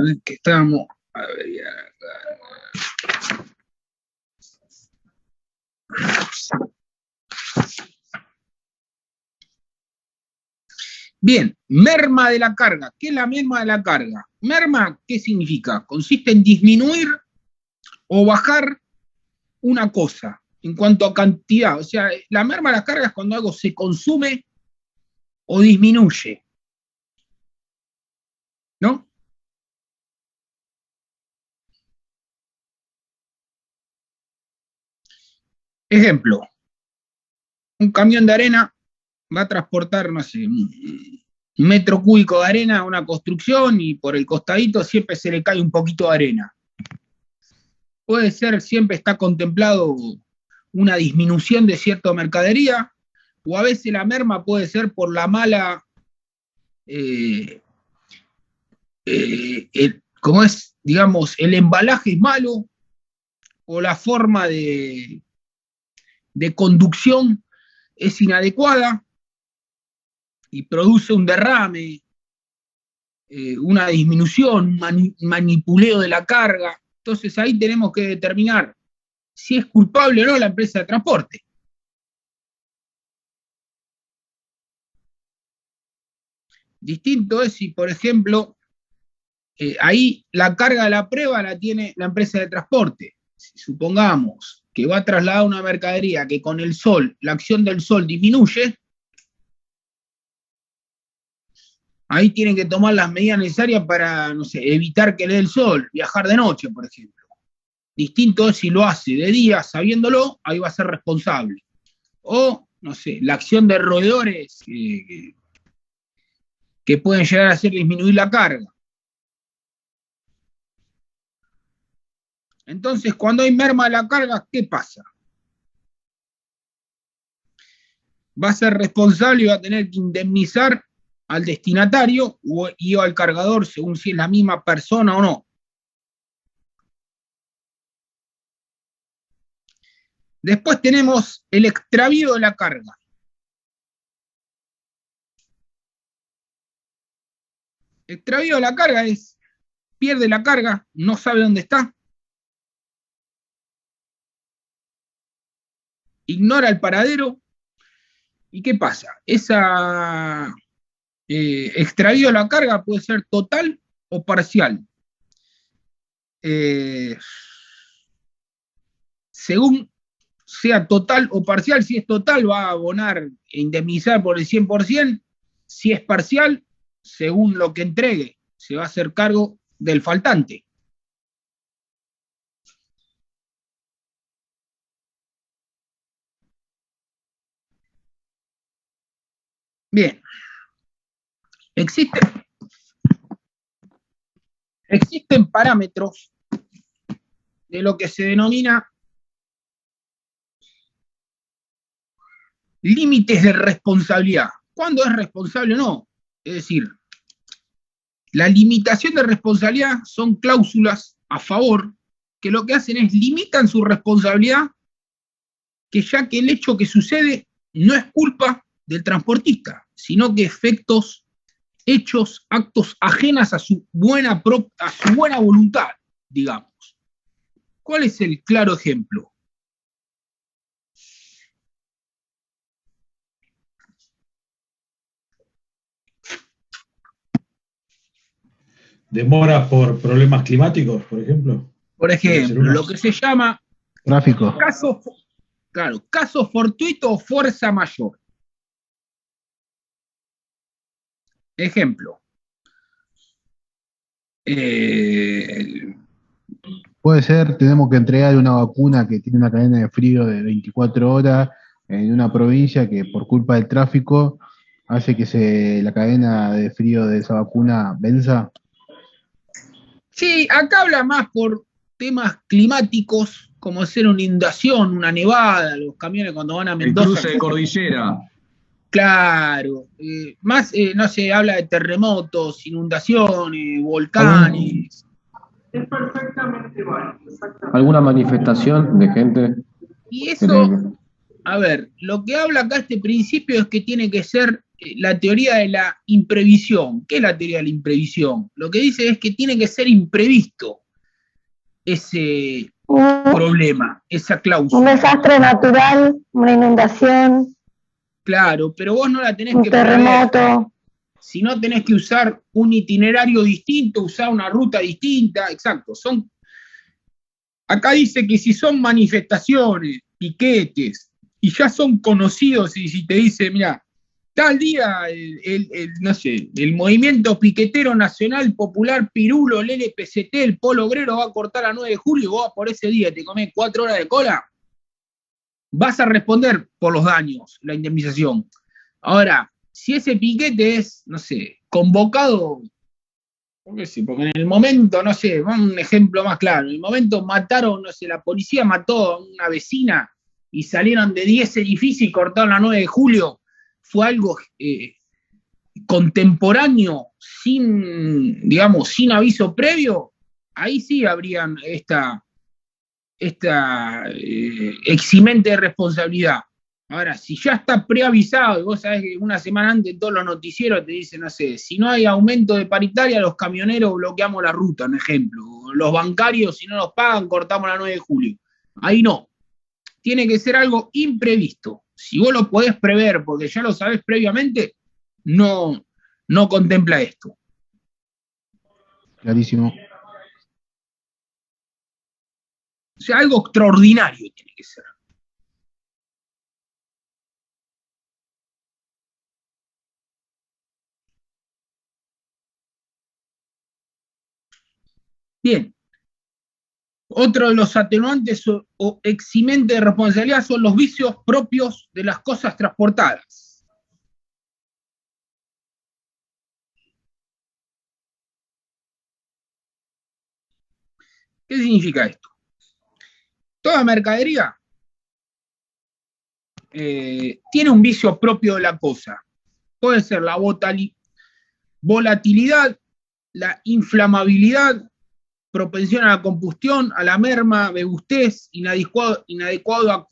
ver, que estábamos. A ver, bien, merma de la carga. ¿Qué es la merma de la carga? Merma, ¿qué significa? Consiste en disminuir o bajar una cosa en cuanto a cantidad. O sea, la merma de la carga es cuando algo se consume o disminuye. ¿No? Ejemplo, un camión de arena va a transportar, no sé, un metro cúbico de arena a una construcción y por el costadito siempre se le cae un poquito de arena. Puede ser, siempre está contemplado una disminución de cierta mercadería, o a veces la merma puede ser por la mala, como es, digamos, el embalaje es malo, o la forma de conducción es inadecuada y produce un derrame, una disminución, un manipuleo de la carga. Entonces ahí tenemos que determinar si es culpable o no la empresa de transporte. Distinto es si, por ejemplo, ahí la carga de la prueba la tiene la empresa de transporte. Si supongamos que va a trasladar una mercadería que con el sol, la acción del sol disminuye, ahí tienen que tomar las medidas necesarias para, no sé, evitar que le dé el sol, viajar de noche, por ejemplo. Distinto es si lo hace de día sabiéndolo, ahí va a ser responsable. O, no sé, la acción de roedores que pueden llegar a hacer disminuir la carga. Entonces, cuando hay merma de la carga, ¿qué pasa? Va a ser responsable y va a tener que indemnizar al destinatario y al cargador, según si es la misma persona o no. Después tenemos el extravío de la carga. Extravío de la carga es, pierde la carga, no sabe dónde está, ignora el paradero. ¿Y qué pasa? Esa extravío de la carga puede ser total o parcial. Según sea total o parcial, si es total va a abonar e indemnizar por el 100%, si es parcial, según lo que entregue, se va a hacer cargo del faltante. Bien. Existen parámetros de lo que se denomina límites de responsabilidad. ¿Cuándo es responsable o no? Es decir, la limitación de responsabilidad son cláusulas a favor que lo que hacen es limitan su responsabilidad, que ya que el hecho que sucede no es culpa del transportista, sino que efectos, hechos, actos ajenas a su buena voluntad, digamos. ¿Cuál es el claro ejemplo? ¿Demora por problemas climáticos, por ejemplo? Por ejemplo, lo que se llama tráfico. Caso fortuito o fuerza mayor. Ejemplo. Puede ser, tenemos que entregar una vacuna que tiene una cadena de frío de 24 horas en una provincia que por culpa del tráfico hace que la cadena de frío de esa vacuna venza. Sí, acá habla más por temas climáticos, como ser una inundación, una nevada, los camiones cuando van a Mendoza. El cruce de cordillera. Claro, no se habla de terremotos, inundaciones, volcanes. Es perfectamente válido, exactamente. ¿Alguna manifestación de gente? Y eso, a ver, lo que habla acá este principio es que tiene que ser la teoría de la imprevisión. ¿Qué es la teoría de la imprevisión? Lo que dice es que tiene que ser imprevisto ese problema, esa cláusula. Un desastre natural, una inundación. Claro, pero vos no la tenés un que terremoto. prever. Si no tenés que usar un itinerario distinto, usar una ruta distinta, exacto. Acá dice que si son manifestaciones, piquetes, y ya son conocidos, y si te dice, mira, tal día, no sé, el movimiento piquetero nacional popular Pirulo, el LPCT, el Polo Obrero va a cortar a 9 de julio, y vos por ese día te comés 4 horas de cola, vas a responder por los daños, la indemnización. Ahora, si ese piquete es, no sé, convocado, porque en el momento, no sé, un ejemplo más claro, en el momento mataron, no sé, la policía mató a una vecina y salieron de 10 edificios y cortaron la 9 de julio, fue algo contemporáneo, sin aviso previo, ahí sí habrían esta eximente de responsabilidad. Ahora, si ya está preavisado y vos sabés que una semana antes todos los noticieros te dicen, no sé, si no hay aumento de paritaria, los camioneros bloqueamos la ruta, un ejemplo. Los bancarios, si no nos pagan, cortamos la 9 de julio. Ahí no. Tiene que ser algo imprevisto. Si vos lo podés prever porque ya lo sabés previamente, no contempla esto. Clarísimo. O sea, algo extraordinario tiene que ser. Bien. Otro de los atenuantes o eximentes de responsabilidad son los vicios propios de las cosas transportadas. ¿Qué significa esto? Toda mercadería tiene un vicio propio de la cosa. Puede ser la volatilidad, la inflamabilidad, propensión a la combustión, a la merma, robustez, inadecuado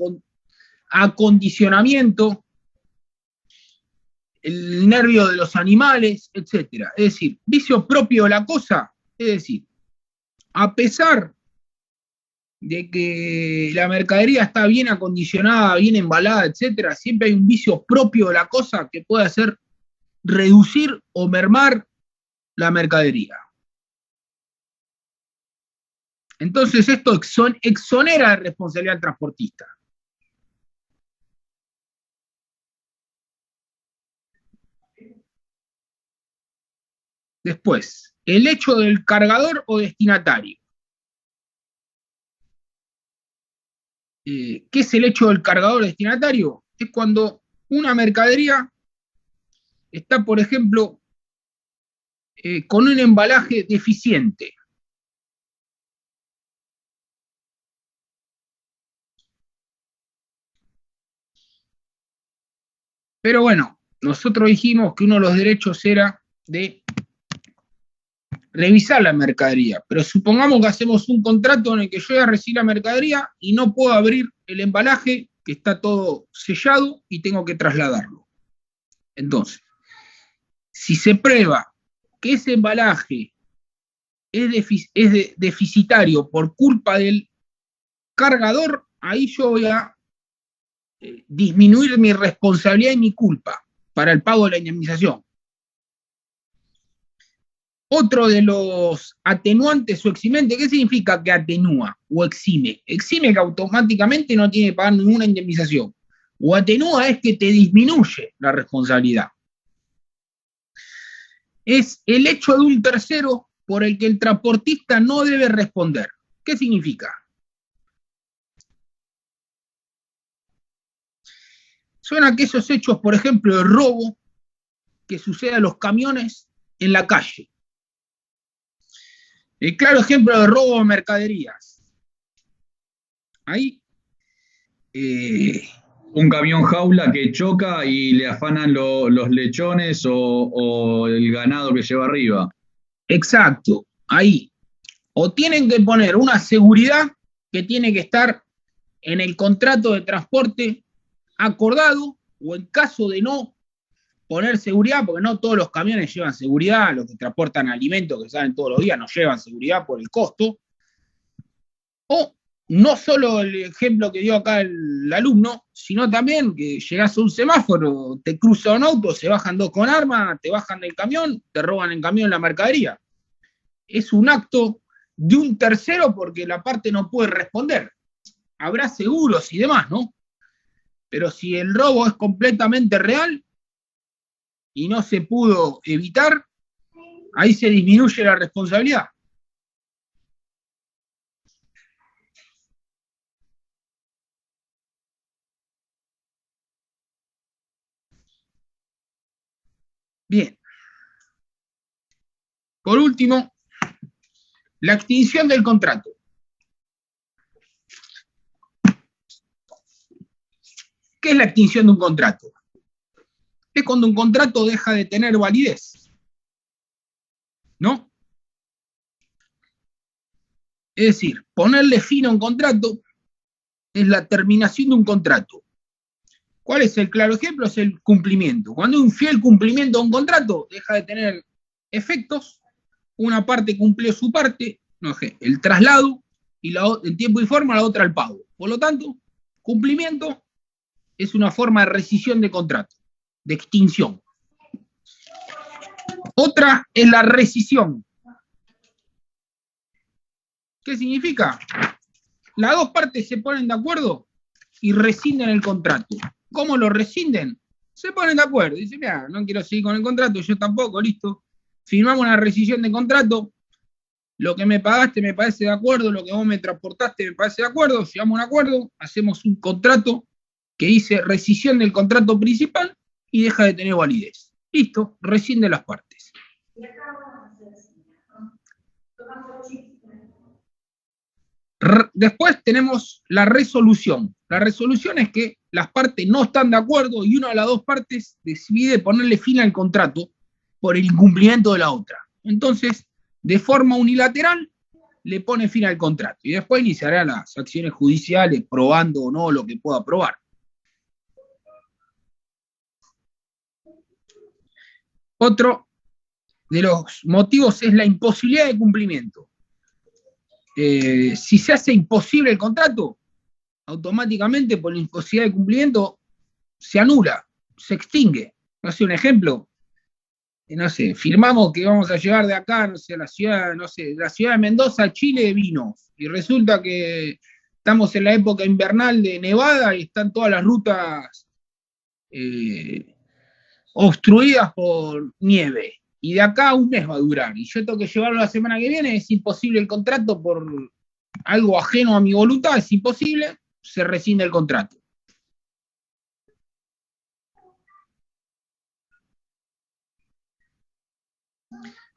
acondicionamiento, el nervio de los animales, etc. Es decir, vicio propio de la cosa, es decir, a pesar de que la mercadería está bien acondicionada, bien embalada, etc., siempre hay un vicio propio de la cosa que puede hacer reducir o mermar la mercadería. Entonces esto exonera de responsabilidad al transportista. Después, el hecho del cargador o destinatario. ¿Qué es el hecho del cargador o destinatario? Es cuando una mercadería está, por ejemplo, con un embalaje deficiente. Pero bueno, nosotros dijimos que uno de los derechos era de revisar la mercadería, pero supongamos que hacemos un contrato en el que yo voy a recibir la mercadería y no puedo abrir el embalaje, que está todo sellado, y tengo que trasladarlo. Entonces, si se prueba que ese embalaje es deficitario por culpa del cargador, ahí yo voy a disminuir mi responsabilidad y mi culpa para el pago de la indemnización. Otro de los atenuantes o eximentes, ¿qué significa que atenúa o exime? Exime que automáticamente no tiene que pagar ninguna indemnización. O atenúa es que te disminuye la responsabilidad. Es el hecho de un tercero por el que el transportista no debe responder. ¿Qué significa? Son aquellos hechos, por ejemplo, de robo que sucede a los camiones en la calle. El claro ejemplo de robo de mercaderías. Ahí. Un camión jaula que choca y le afanan los lechones o el ganado que lleva arriba. Exacto, ahí. O tienen que poner una seguridad que tiene que estar en el contrato de transporte acordado, o en caso de no poner seguridad, porque no todos los camiones llevan seguridad, los que transportan alimentos que salen todos los días no llevan seguridad por el costo. O no solo el ejemplo que dio acá el alumno, sino también que llegás a un semáforo, te cruza un auto, se bajan dos con armas, te bajan del camión, te roban el camión la mercadería. Es un acto de un tercero porque la parte no puede responder. Habrá seguros y demás, ¿no? Pero si el robo es completamente real y no se pudo evitar, ahí se disminuye la responsabilidad. Bien. Por último, la extinción del contrato. ¿Qué es la extinción de un contrato? Es cuando un contrato deja de tener validez, ¿no? Es decir, ponerle fin a un contrato es la terminación de un contrato. ¿Cuál es el claro ejemplo? Es el cumplimiento. Cuando hay un fiel cumplimiento a un contrato, deja de tener efectos, una parte cumplió su parte, no sé, el traslado, y en tiempo y forma, la otra el pago. Por lo tanto, cumplimiento es una forma de rescisión de contrato, de extinción. Otra es la rescisión. ¿Qué significa? Las dos partes se ponen de acuerdo y rescinden el contrato. ¿Cómo lo rescinden? Se ponen de acuerdo. Dicen, mira, no quiero seguir con el contrato, yo tampoco, listo. Firmamos una rescisión de contrato. Lo que me pagaste me parece de acuerdo, lo que vos me transportaste me parece de acuerdo. Llegamos a un acuerdo, hacemos un contrato que dice rescisión del contrato principal y deja de tener validez. Listo, rescinde las partes. Después tenemos la resolución. La resolución es que las partes no están de acuerdo y una de las dos partes decide ponerle fin al contrato por el incumplimiento de la otra. Entonces, de forma unilateral, le pone fin al contrato y después iniciará las acciones judiciales probando o no lo que pueda probar. Otro de los motivos es la imposibilidad de cumplimiento. Si se hace imposible el contrato, automáticamente por la imposibilidad de cumplimiento se anula, se extingue. No sé, un ejemplo, no sé, firmamos que vamos a llevar de acá, no sé, a la ciudad, no sé, la ciudad de Mendoza a Chile vinos, y resulta que estamos en la época invernal de nevada y están todas las rutas obstruidas por nieve. Y de acá a un mes va a durar. Y yo tengo que llevarlo la semana que viene, es imposible el contrato por algo ajeno a mi voluntad, es imposible, se rescinde el contrato.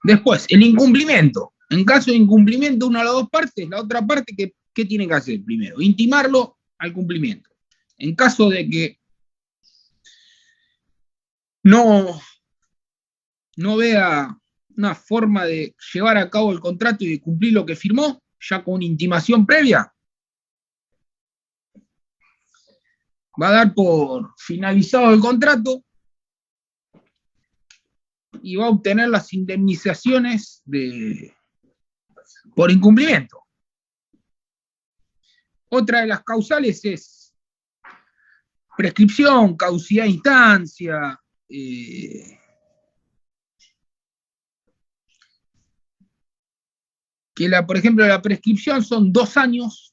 Después, el incumplimiento. En caso de incumplimiento, una de las dos partes, la otra parte, ¿qué tiene que hacer primero? Intimarlo al cumplimiento. En caso de que no vea una forma de llevar a cabo el contrato y de cumplir lo que firmó, ya con una intimación previa, va a dar por finalizado el contrato y va a obtener las indemnizaciones por incumplimiento. Otra de las causales es prescripción, caducidad de instancia, por ejemplo, la prescripción son 2 años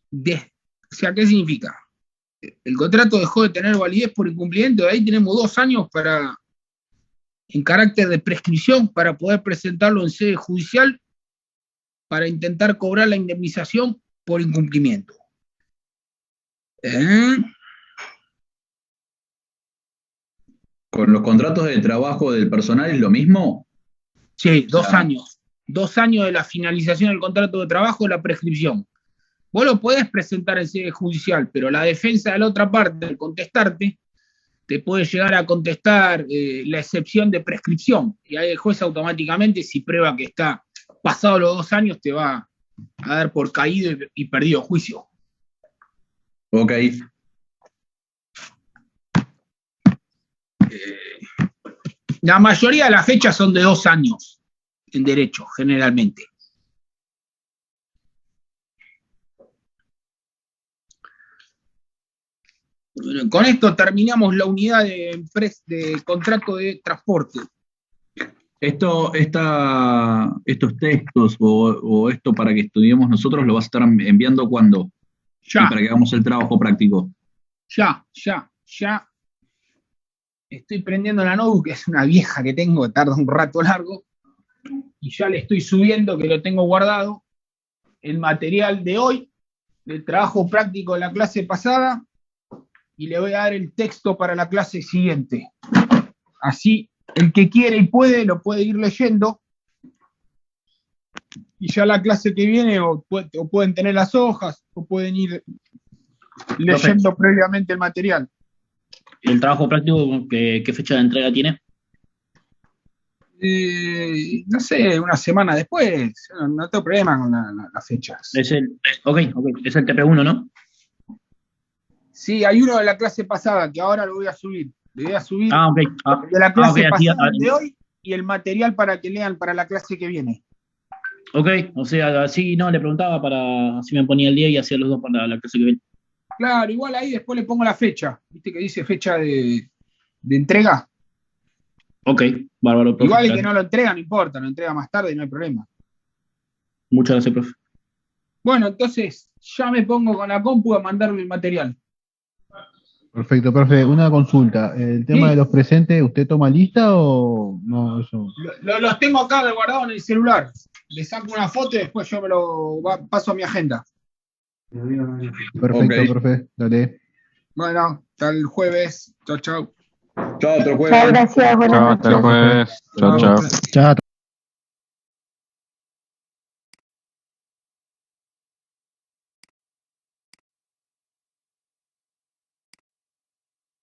o sea, ¿qué significa? El contrato dejó de tener validez por incumplimiento, de ahí tenemos 2 años en carácter de prescripción para poder presentarlo en sede judicial para intentar cobrar la indemnización por incumplimiento. ¿Con los contratos de trabajo del personal es lo mismo? Sí, 2 años. 2 años de la finalización del contrato de trabajo de la prescripción. Vos lo podés presentar en sede judicial, pero la defensa de la otra parte, al contestarte, te puede llegar a contestar la excepción de prescripción. Y ahí el juez automáticamente, si prueba que está pasado los 2 años, te va a dar por caído y perdido juicio. Ok. La mayoría de las fechas son de 2 años en derecho, generalmente. Bueno, con esto terminamos la unidad de contrato de transporte. Estos textos o esto para que estudiemos nosotros lo vas a estar enviando ¿cuándo? Ya. Y para que hagamos el trabajo práctico. Ya. Estoy prendiendo la notebook, que es una vieja que tengo, tarda un rato largo, y ya le estoy subiendo, que lo tengo guardado, el material de hoy, del trabajo práctico de la clase pasada, y le voy a dar el texto para la clase siguiente. Así, el que quiere y puede, lo puede ir leyendo, y ya la clase que viene, o pueden tener las hojas, o pueden ir leyendo previamente el material. ¿El trabajo práctico qué fecha de entrega tiene? No sé, una semana después. No tengo problema con las fechas. Es el TP1, ¿no? Sí, hay uno de la clase pasada que ahora lo voy a subir. Le voy a subir el de la clase pasada así, de hoy y el material para que lean para la clase que viene. Ok, o sea, así no, le preguntaba para si me ponía el día y hacía los dos para la clase que viene. Claro, igual ahí después le pongo la fecha. ¿Viste que dice fecha de entrega? Ok, bárbaro, profe. Igual que no lo entrega, no importa, lo entrega más tarde y no hay problema. Muchas gracias, profe. Bueno, entonces ya me pongo con la compu a mandarle el material. Perfecto, profe. Una consulta. ¿El tema de los presentes, usted toma lista o no? Eso. Los tengo acá guardados en el celular. Le saco una foto y después yo me lo paso a mi agenda. Perfecto, profe. Dale. Bueno, hasta el jueves. Chau. Chao, otro jueves. Chao, gracias. Buenas noches. Chao, hasta el jueves. Chao, chao. Chao.